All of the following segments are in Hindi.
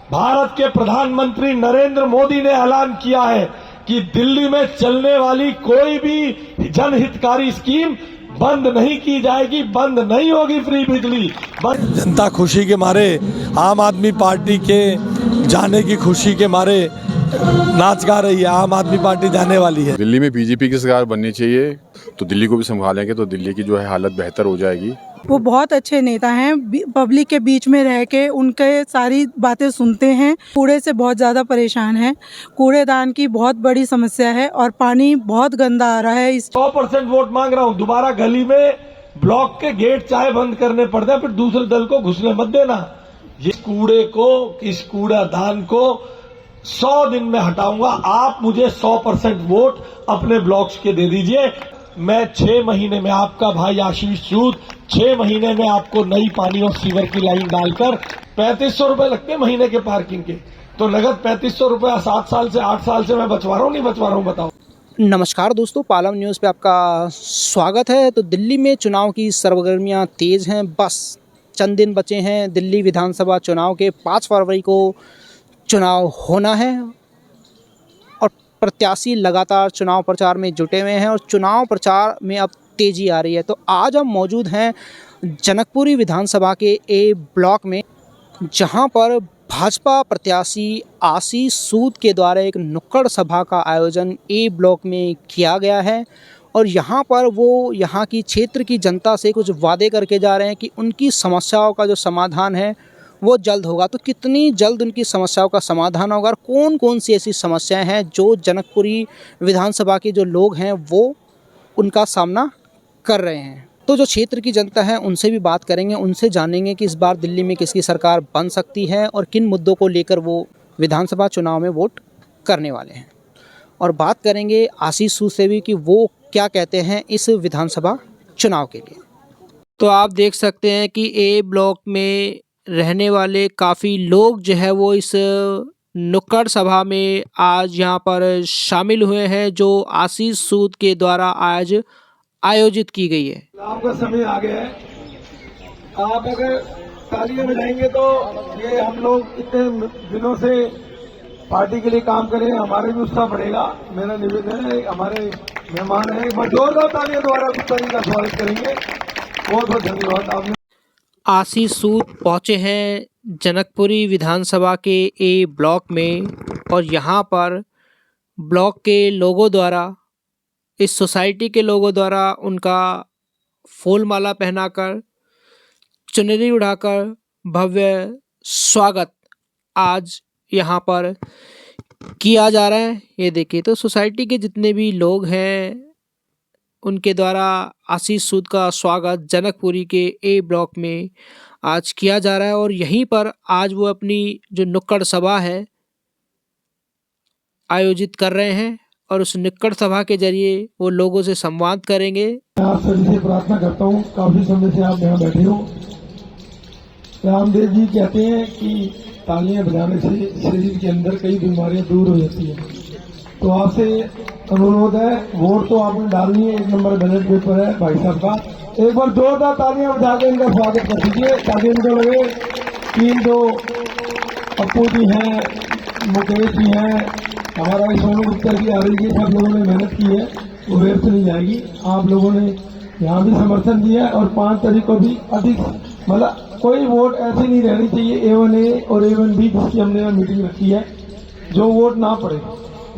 भारत के प्रधानमंत्री नरेंद्र मोदी ने ऐलान किया है कि दिल्ली में चलने वाली कोई भी जनहितकारी स्कीम बंद नहीं की जाएगी, बंद नहीं होगी फ्री बिजली। जनता खुशी के मारे, आम आदमी पार्टी के जाने की खुशी के मारे नाच गा रही है। आम आदमी पार्टी जाने वाली है। दिल्ली में बीजेपी की सरकार बननी चाहिए, तो दिल्ली को भी संभालेंगे तो दिल्ली की जो है हालत बेहतर हो जाएगी। वो बहुत अच्छे नेता हैं, पब्लिक के बीच में रह के उनके सारी बातें सुनते हैं। कूड़े से बहुत ज़्यादा परेशान हैं, कूड़ेदान की बहुत बड़ी समस्या है और पानी बहुत गंदा आ रहा है। 100% वोट मांग रहा हूं। दोबारा गली में ब्लॉक के गेट चाहे बंद करने पड़ते हैं, फिर दूसरे दल को घुसने मत देना। ये कूड़े को, इस कूड़ादान को 100 दिन में हटाऊंगा। आप मुझे 100% वोट अपने ब्लॉक्स के दे दीजिए। मैं 6 महीने में, आपका भाई आशीष सूद 6 महीने में आपको नई पानी और सीवर की लाइन डालकर 3500 रुपए लगते हैं महीने के पार्किंग के, तो नगद 3500 रुपए 7 साल से 8 साल से मैं बचवा रहा हूँ, नहीं बचवा रहा हूँ, बताओ। नमस्कार दोस्तों, पालम न्यूज़ पे आपका स्वागत है। तो दिल्ली में चुनाव की सरगर्मियां तेज़ हैं। बस चंद दिन बचे हैं दिल्ली विधानसभा चुनाव के। 5 फरवरी को चुनाव होना है और प्रत्याशी लगातार चुनाव प्रचार में जुटे हुए हैं और चुनाव प्रचार में अब तेज़ी आ रही है। तो आज हम मौजूद हैं जनकपुरी विधानसभा के ए ब्लॉक में, जहां पर भाजपा प्रत्याशी आशीष सूद के द्वारा एक नुक्कड़ सभा का आयोजन ए ब्लॉक में किया गया है और यहाँ पर वो यहाँ की क्षेत्र की जनता से कुछ वादे करके जा रहे हैं कि उनकी समस्याओं का जो समाधान है वो जल्द होगा। तो कितनी जल्द उनकी समस्याओं का समाधान होगा और कौन कौन सी ऐसी समस्याएं हैं जो जनकपुरी विधानसभा के जो लोग हैं वो उनका सामना कर रहे हैं। तो जो क्षेत्र की जनता है उनसे भी बात करेंगे, उनसे जानेंगे कि इस बार दिल्ली में किसकी सरकार बन सकती है और किन मुद्दों को लेकर वो विधानसभा चुनाव में वोट करने वाले हैं। और बात करेंगे आशीष सूद से भी कि वो क्या कहते हैं इस विधानसभा चुनाव के लिए। तो आप देख सकते हैं कि ए ब्लॉक में रहने वाले काफ़ी लोग जो है वो इस नुक्कड़ सभा में आज यहाँ पर शामिल हुए हैं, जो आशीष सूद के द्वारा आज आयोजित की गई है। आपका समय आ गया है। आप अगर तालियां बजाएंगे तो ये हम लोग इतने दिनों से पार्टी के लिए काम करें, हमारे भी उत्साह बढ़ेगा। मेरा निवेदन है, हमारे मेहमान हैं, एक बार जोरदार तालियां द्वारा गुप्ताजी का स्वागत करेंगे। बहुत बहुत धन्यवाद। आपने आशीष सूद पहुँचे हैं जनकपुरी विधानसभा के ए ब्लॉक में और यहाँ पर ब्लॉक के लोगों द्वारा, इस सोसाइटी के लोगों द्वारा उनका फूल माला पहनाकर, चुनरी उड़ाकर भव्य स्वागत आज यहाँ पर किया जा रहा है। ये देखिए, तो सोसाइटी के जितने भी लोग हैं उनके द्वारा आशीष सूद का स्वागत जनकपुरी के ए ब्लॉक में आज किया जा रहा है और यहीं पर आज वो अपनी जो नुक्कड़ सभा है आयोजित कर रहे हैं और उस नुक्कड़ सभा के जरिए वो लोगों से संवाद करेंगे। आप सभी से प्रार्थना करता हूँ, काफी समय से आप यहाँ बैठे हो। रामदेव जी कहते हैं कि तालियां बजाने से शरीर के अंदर कई बीमारियां दूर हो जाती है। तो आपसे अनुरोध है, वोट तो आपने डालनी है, 1 नंबर बैलेट पेपर है भाई साहब का। एक बार जोरदार तालियां बजा के इनका स्वागत कर दीजिए ताकि इनको लगे कि दो पप्पू जी हैं, मुकेश जी हैं, हमारा सोनू गुप्ता जी आ रही है, सब लोगों ने मेहनत की है, वो व्यर्थ नहीं जाएगी। आप लोगों ने यहाँ भी समर्थन दिया है और 5 तारीख को भी अधिक, मतलब कोई वोट ऐसी नहीं रहनी चाहिए A1A और A1B जिसकी हमने यहाँ मीटिंग रखी है, जो वोट ना पड़े।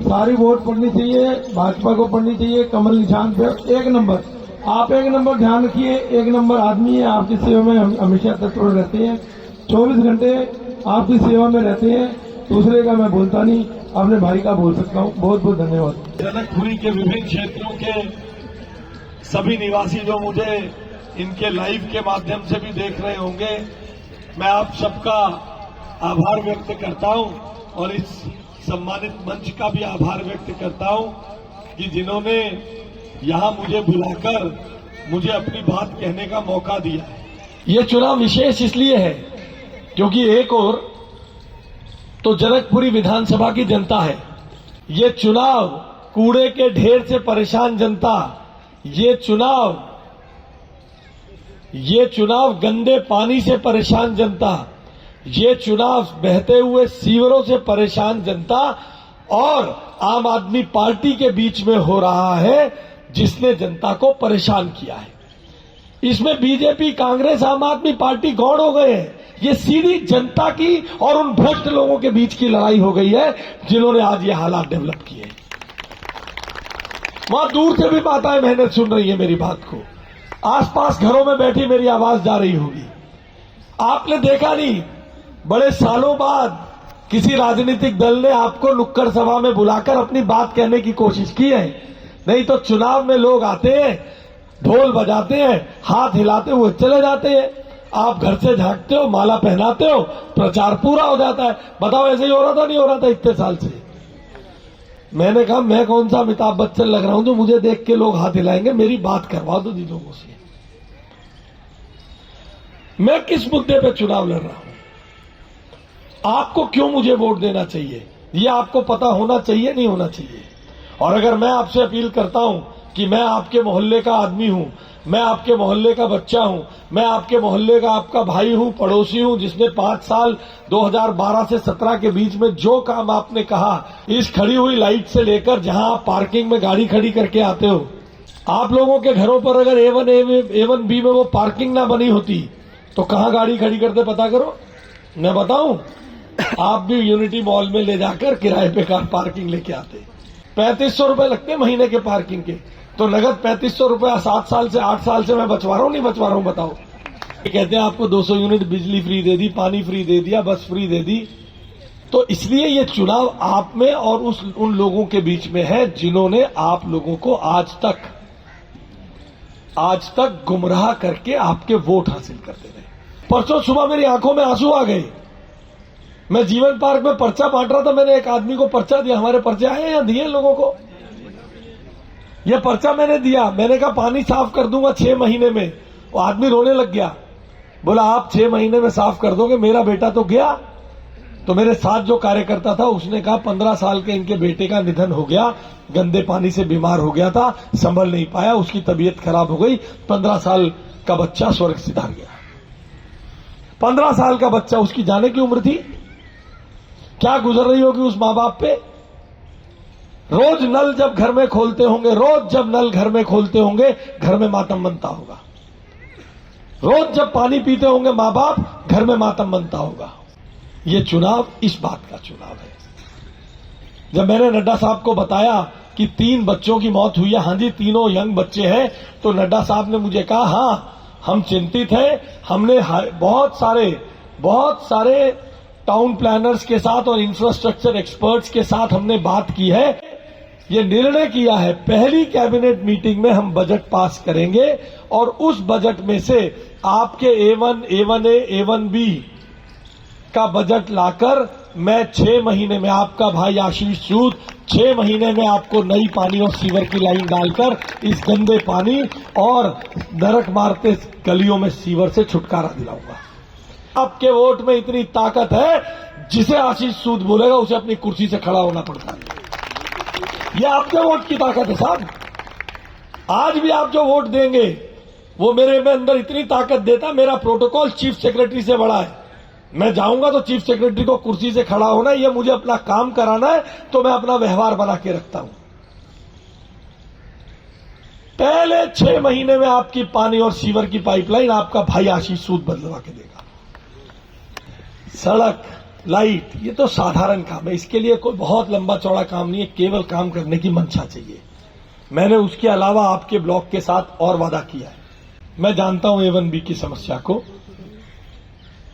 सारी वोट पड़नी चाहिए, भाजपा को पड़नी चाहिए, कमल निशान पे 1 नंबर। आप 1 नंबर ध्यान रखिए, 1 नंबर आदमी है, आपकी सेवा में हम हमेशा तत्पर रहते हैं, 24 घंटे आपकी सेवा में रहते हैं। दूसरे का मैं बोलता नहीं, अपने भाई का बोल सकता हूँ। बहुत बहुत धन्यवाद। जनकपुरी के विभिन्न क्षेत्रों के सभी निवासी जो मुझे इनके लाइव के माध्यम से भी देख रहे होंगे, मैं आप सबका आभार व्यक्त करता हूं और इस सम्मानित मंच का भी आभार व्यक्त करता हूं कि जिन्होंने यहां मुझे बुलाकर मुझे अपनी बात कहने का मौका दिया है। ये चुनाव विशेष इसलिए है क्योंकि एक और तो जनकपुरी विधानसभा की जनता है, ये चुनाव कूड़े के ढेर से परेशान जनता, ये चुनाव गंदे पानी से परेशान जनता, ये चुनाव बहते हुए सीवरों से परेशान जनता और आम आदमी पार्टी के बीच में हो रहा है, जिसने जनता को परेशान किया है। इसमें बीजेपी, कांग्रेस, आम आदमी पार्टी गौड़ हो गए हैं। ये सीधी जनता की और उन भ्रष्ट लोगों के बीच की लड़ाई हो गई है, जिन्होंने आज ये हालात डेवलप किए हैं। वहां दूर से भी माताएं बहनें सुन रही है मेरी बात को, आसपास घरों में बैठी मेरी आवाज जा रही होगी। आपने देखा नहीं, बड़े सालों बाद किसी राजनीतिक दल ने आपको नुक्कड़ सभा में बुलाकर अपनी बात कहने की कोशिश की है। नहीं तो चुनाव में लोग आते हैं, ढोल बजाते हैं, हाथ हिलाते हुए चले जाते हैं। आप घर से झांकते हो, माला पहनाते हो, प्रचार पूरा हो जाता है। बताओ ऐसे ही हो रहा था, नहीं हो रहा था इतने साल से? मैंने कहा मैं कौन सा अमिताभ बच्चन लग रहा हूं जो मुझे देख के लोग हाथ हिलाएंगे? मेरी बात करवा दो जी लोगों से। मैं किस मुद्दे पे चुनाव लड़ रहा हूं, आपको क्यों मुझे वोट देना चाहिए, ये आपको पता होना चाहिए, नहीं होना चाहिए। और अगर मैं आपसे अपील करता हूं कि मैं आपके मोहल्ले का आदमी हूं, मैं आपके मोहल्ले का बच्चा हूं, मैं आपके मोहल्ले का आपका भाई हूं, पड़ोसी हूं, जिसने 5 साल 2012 से 17 के बीच में जो काम आपने कहा, इस खड़ी हुई लाइट से लेकर जहां आप पार्किंग में गाड़ी खड़ी करके आते हो, आप लोगों के घरों पर अगर A1 B में वो पार्किंग ना बनी होती तो कहां गाड़ी खड़ी करते पता करो। मैं बताऊं, आप भी यूनिटी मॉल में ले जाकर किराए पे कार पार्किंग लेके आते। 3500 रुपए लगते महीने के पार्किंग के, तो नगद 3500 रुपया 7 साल से 8 साल से मैं बचवा रहा हूं, नहीं बचवा रहा हूं बताओ। कहते हैं आपको 200 यूनिट बिजली फ्री दे दी, पानी फ्री दे दिया, बस फ्री दे दी। तो इसलिए ये चुनाव आप में और उन लोगों के बीच में है जिन्होंने आप लोगों को आज तक गुमराह करके आपके वोट हासिल करते रहे। परसों सुबह मेरी आंखों में आंसू आ गए। मैं जीवन पार्क में पर्चा बांट रहा था, मैंने एक आदमी को पर्चा दिया। हमारे पर्चे आए या दिए लोगों को? यह पर्चा मैंने दिया, मैंने कहा पानी साफ कर दूंगा 6 महीने में। वो आदमी रोने लग गया, बोला आप 6 महीने में साफ कर दोगे? मेरा बेटा तो गया। तो मेरे साथ जो कार्यकर्ता था उसने कहा 15 साल के इनके बेटे का निधन हो गया, गंदे पानी से बीमार हो गया था, संभल नहीं पाया, उसकी तबीयत खराब हो गई, 15 साल का बच्चा स्वर्ग सिधार गया। 15 साल का बच्चा, उसकी जाने की उम्र थी, क्या गुजर रही होगी उस मां बाप पे। रोज नल जब घर में खोलते होंगे, रोज जब नल घर में खोलते होंगे, घर में मातम बनता होगा। रोज जब पानी पीते होंगे मां बाप, घर में मातम बनता होगा। ये चुनाव इस बात का चुनाव है। जब मैंने नड्डा साहब को बताया कि 3 बच्चों की मौत हुई है, हाँ जी 3 यंग बच्चे हैं, तो नड्डा साहब ने मुझे कहा हाँ हम चिंतित हैं, हमने बहुत सारे टाउन प्लानर्स के साथ और इंफ्रास्ट्रक्चर एक्सपर्ट्स के साथ हमने बात की है, ये निर्णय किया है पहली कैबिनेट मीटिंग में हम बजट पास करेंगे और उस बजट में से आपके A1, A1A, A1B का बजट लाकर मैं 6 महीने में, आपका भाई आशीष सूद 6 महीने में आपको नई पानी और सीवर की लाइन डालकर इस गंदे पानी और नरक मारते गलियों में सीवर से छुटकारा दिलाऊंगा। आपके वोट में इतनी ताकत है, जिसे आशीष सूद बोलेगा उसे अपनी कुर्सी से खड़ा होना पड़ता है। ये आपके वोट की ताकत है साहब। आज भी आप जो वोट देंगे वो मेरे में अंदर इतनी ताकत देता, मेरा प्रोटोकॉल चीफ सेक्रेटरी से बड़ा है। मैं जाऊंगा तो चीफ सेक्रेटरी को कुर्सी से खड़ा होना, ये मुझे अपना काम कराना है, तो मैं अपना व्यवहार बना के रखता हूं। पहले 6 महीने में आपकी पानी और सीवर की पाइपलाइन आपका भाई आशीष सूद बदलवा के देगा। सड़क, लाइट, ये तो साधारण काम है, इसके लिए कोई बहुत लंबा चौड़ा काम नहीं है, केवल काम करने की मंशा चाहिए। मैंने उसके अलावा आपके ब्लॉक के साथ और वादा किया है। मैं जानता हूं A1B की समस्या को,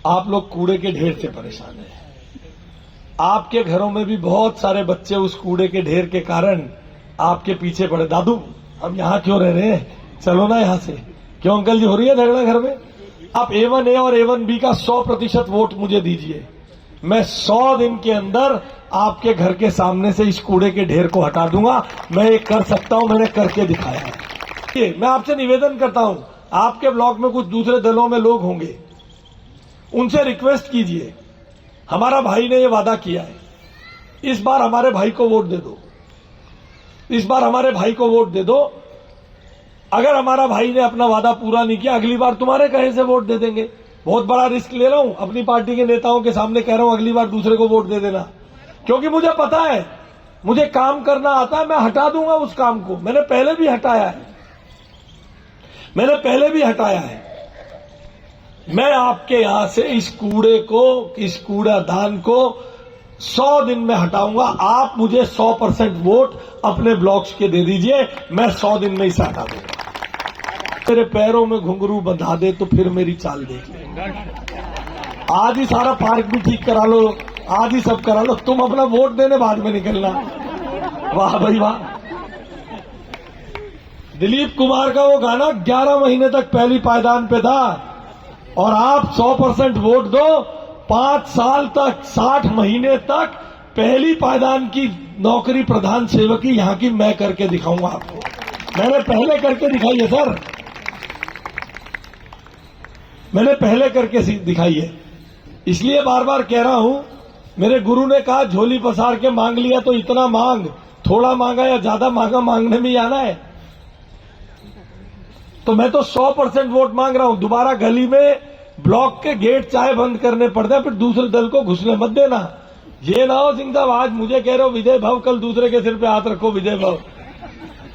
आप लोग कूड़े के ढेर से परेशान हैं। आपके घरों में भी बहुत सारे बच्चे उस कूड़े के ढेर के कारण आपके पीछे पड़े, दादू हम यहां क्यों रह रहे हैं, चलो ना यहां से। क्यों अंकल जी हो रही है झगड़ा घर में? आप A1A और A1B का 100% वोट मुझे दीजिए, मैं 100 दिन के अंदर आपके घर के सामने से इस कूड़े के ढेर को हटा दूंगा। मैं ये कर सकता हूं, मैंने करके दिखाया है। मैं आपसे निवेदन करता हूं, आपके ब्लॉक में कुछ दूसरे दलों में लोग होंगे, उनसे रिक्वेस्ट कीजिए, हमारा भाई ने ये वादा किया है, इस बार हमारे भाई को वोट दे दो, इस बार हमारे भाई को वोट दे दो। अगर हमारा भाई ने अपना वादा पूरा नहीं किया, अगली बार तुम्हारे कहे से वोट दे देंगे। बहुत बड़ा रिस्क ले रहा हूं, अपनी पार्टी के नेताओं के सामने कह रहा हूं अगली बार दूसरे को वोट दे देना, क्योंकि मुझे पता है मुझे काम करना आता है, मैं हटा दूंगा उस काम को। मैंने पहले भी हटाया है। मैं आपके यहां से इस कूड़े को, इस कूड़ादान को 100 दिन में हटाऊंगा। आप मुझे 100% वोट अपने ब्लॉक्स के दे दीजिए, मैं 100 दिन में इसे हटा दूंगा। मेरे पैरों में घुंघरू बंधा दे तो फिर मेरी चाल देख ले। आज ही सारा पार्क भी ठीक करा लो, आज ही सब करा लो, तुम अपना वोट देने बाद में निकलना। वाह भाई वाह। दिलीप कुमार का वो गाना 11 महीने तक पहली पायदान पे था, और आप 100% वोट दो, 5 साल तक 60 महीने तक पहली पायदान की नौकरी प्रधान सेवक की यहां की मैं करके दिखाऊंगा आपको। मैंने पहले करके दिखाई है सर, मैंने पहले करके दिखाई है, इसलिए बार बार कह रहा हूं। मेरे गुरु ने कहा झोली पसार के मांग लिया तो इतना मांग, थोड़ा मांगा या ज्यादा मांगा, मांगने में ही आना है। तो मैं तो 100% वोट मांग रहा हूं। दोबारा गली में ब्लॉक के गेट चाहे बंद करने पड़ते हैं, फिर दूसरे दल को घुसने मत देना। ये ना हो सिंह साहब आज मुझे कह रहे हो विजय भव, कल दूसरे के सिर पे हाथ रखो विजय भव।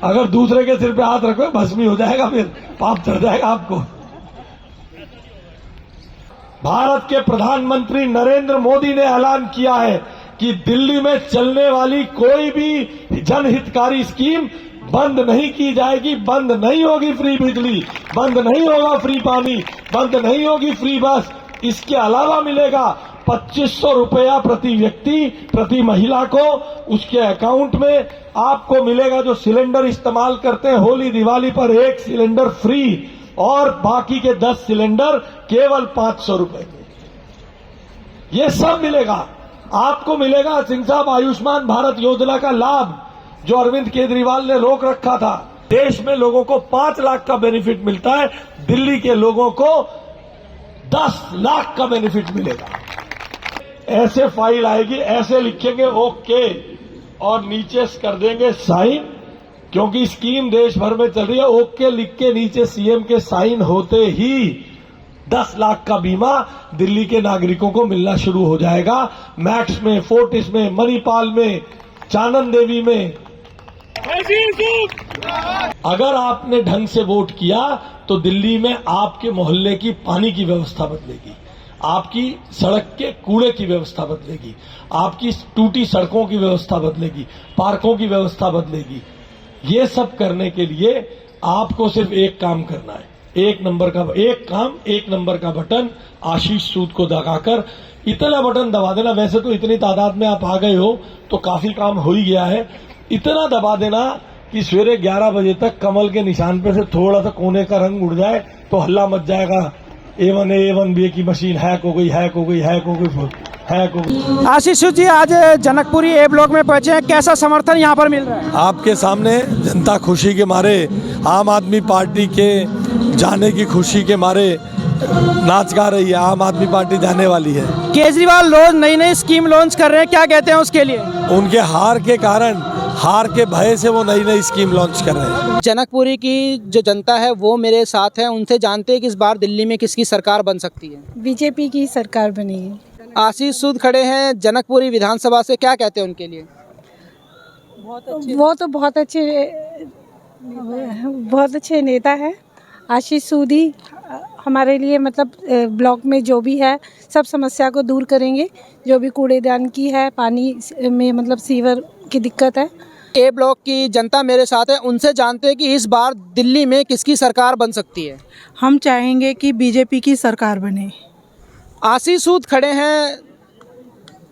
अगर दूसरे के सिर पे हाथ रखो भस्मी हो जाएगा, फिर पाप चढ़ जाएगा आपको। भारत के प्रधानमंत्री नरेंद्र मोदी ने ऐलान किया है कि दिल्ली में चलने वाली कोई भी जनहितकारी स्कीम बंद नहीं की जाएगी। बंद नहीं होगी फ्री बिजली, बंद नहीं होगा फ्री पानी, बंद नहीं होगी फ्री बस। इसके अलावा मिलेगा 2500 रुपया प्रति व्यक्ति, प्रति महिला को उसके अकाउंट में। आपको मिलेगा जो सिलेंडर इस्तेमाल करते हैं होली दिवाली पर 1 सिलेंडर फ्री, और बाकी के 10 सिलेंडर केवल 500 रुपए के। ये सब मिलेगा आपको। मिलेगा सिंह साहब आयुष्मान भारत योजना का लाभ जो अरविंद केजरीवाल ने रोक रखा था। देश में लोगों को 5 लाख का बेनिफिट मिलता है, दिल्ली के लोगों को 10 लाख का बेनिफिट मिलेगा। ऐसे फाइल आएगी, ऐसे लिखेंगे ओके और नीचे कर देंगे साइन, क्योंकि स्कीम देश भर में चल रही है। ओके लिख के नीचे सीएम के साइन होते ही 10 लाख का बीमा दिल्ली के नागरिकों को मिलना शुरू हो जाएगा। मैक्स में, फोर्टिस में, मणिपाल में, चानन देवी में। अगर आपने ढंग से वोट किया तो दिल्ली में आपके मोहल्ले की पानी की व्यवस्था बदलेगी, आपकी सड़क के कूड़े की व्यवस्था बदलेगी, आपकी टूटी सड़कों की व्यवस्था बदलेगी, पार्कों की व्यवस्था बदलेगी। ये सब करने के लिए आपको सिर्फ एक काम करना है, एक नंबर का बटन आशीष सूद को दबाकर इतना बटन दबा देना। वैसे तो इतनी तादाद में आप आ गए हो तो काफी काम हो ही गया है। इतना दबा देना कि सवेरे 11 बजे तक कमल के निशान पे से थोड़ा सा कोने का रंग उड़ जाए तो हल्ला मच जाएगा, A1A A1B की मशीन हैक हो गई, हैक हो गई, हैक हो गई, हैक हो गई। आशीष जी आज जनकपुरी ए ब्लॉक में पहुंचे हैं, कैसा समर्थन यहाँ पर मिल रहा है? आपके सामने जनता खुशी के मारे, आम आदमी पार्टी के जाने की खुशी के मारे नाच गा रही है। आम आदमी पार्टी जाने वाली है। केजरीवाल रोज नई नई स्कीम लॉन्च कर रहे हैं, क्या कहते हैं उसके लिए? उनके हार के कारण, हार के भय से वो नई नई स्कीम लॉन्च कर रहे हैं। जनकपुरी की जो जनता है वो मेरे साथ है, उनसे जानते हैं कि इस बार दिल्ली में किसकी सरकार बन सकती है। बीजेपी की सरकार बनेगी। आशीष सूद खड़े हैं जनकपुरी विधानसभा से, क्या कहते हैं उनके लिए? वो तो बहुत अच्छे नेता है। आशीष सूद ही हमारे लिए मतलब ब्लॉक में जो भी है सब समस्या को दूर करेंगे। जो भी कूड़ेदान की है, पानी में मतलब सीवर की दिक्कत है। ए ब्लॉक की जनता मेरे साथ है, उनसे जानते हैं कि इस बार दिल्ली में किसकी सरकार बन सकती है। हम चाहेंगे कि बीजेपी की सरकार बने। आशीष सूद खड़े हैं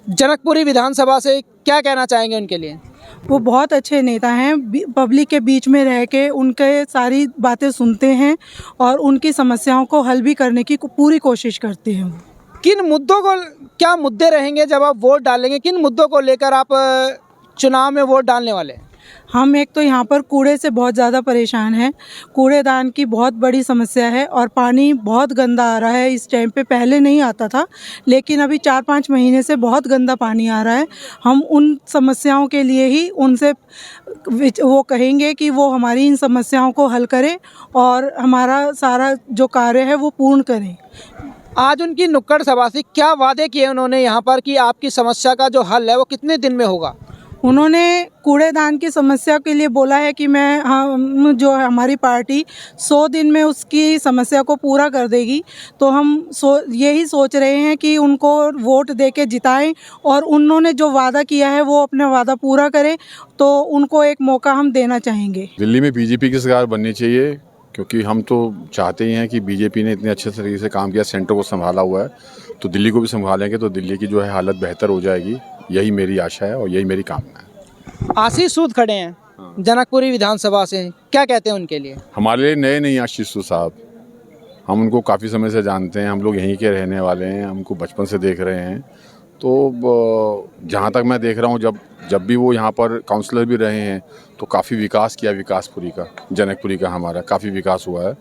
जनकपुरी विधानसभा से, क्या कहना चाहेंगे उनके लिए? वो बहुत अच्छे नेता हैं, पब्लिक के बीच में रह के उनके सारी बातें सुनते हैं और उनकी समस्याओं को हल भी करने की पूरी कोशिश करते हैं। किन मुद्दों को, क्या मुद्दे रहेंगे जब आप वोट डालेंगे, किन मुद्दों को लेकर आप चुनाव में वोट डालने वाले हैं? हम एक तो यहाँ पर कूड़े से बहुत ज़्यादा परेशान हैं। कूड़ेदान की बहुत बड़ी समस्या है और पानी बहुत गंदा आ रहा है। इस टाइम पे पहले नहीं आता था, लेकिन अभी 4-5 महीने से बहुत गंदा पानी आ रहा है। हम उन समस्याओं के लिए ही उनसे वो कहेंगे कि वो हमारी इन समस्याओं को हल करें और हमारा सारा जो कार्य है वो पूर्ण करें। आज उनकी नुक्कड़ सभा थी, क्या वादे किए उन्होंने यहाँ पर कि आपकी समस्या का जो हल है वो कितने दिन में होगा? उन्होंने कूड़ेदान की समस्या के लिए बोला है कि हम जो है हमारी पार्टी 100 दिन में उसकी समस्या को पूरा कर देगी। तो हम यही सोच रहे हैं कि उनको वोट देके जिताएं और उन्होंने जो वादा किया है वो अपना वादा पूरा करें, तो उनको एक मौका हम देना चाहेंगे। दिल्ली में बीजेपी की सरकार बननी चाहिए, क्योंकि हम तो चाहते ही हैं कि बीजेपी ने इतने अच्छे तरीके से काम किया, सेंटर को संभाला हुआ है, तो दिल्ली को भी संभालेंगे तो दिल्ली की जो है हालत बेहतर हो जाएगी। यही मेरी आशा है और यही मेरी कामना है। आशीष सूद खड़े हैं जनकपुरी विधानसभा से, क्या कहते हैं उनके लिए? हमारे लिए नए नहीं आशीष साहब, हम उनको काफ़ी समय से जानते हैं, हम लोग यहीं के रहने वाले हैं, हमको बचपन से देख रहे हैं। तो जहाँ तक मैं देख रहा हूँ, जब भी वो यहाँ पर काउंसलर भी रहे हैं तो काफ़ी विकास किया, विकासपुरी का, जनकपुरी का हमारा काफ़ी विकास हुआ है।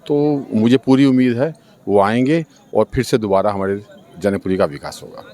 तो मुझे पूरी उम्मीद है वो आएंगे और फिर से दोबारा हमारे जनकपुरी का विकास होगा।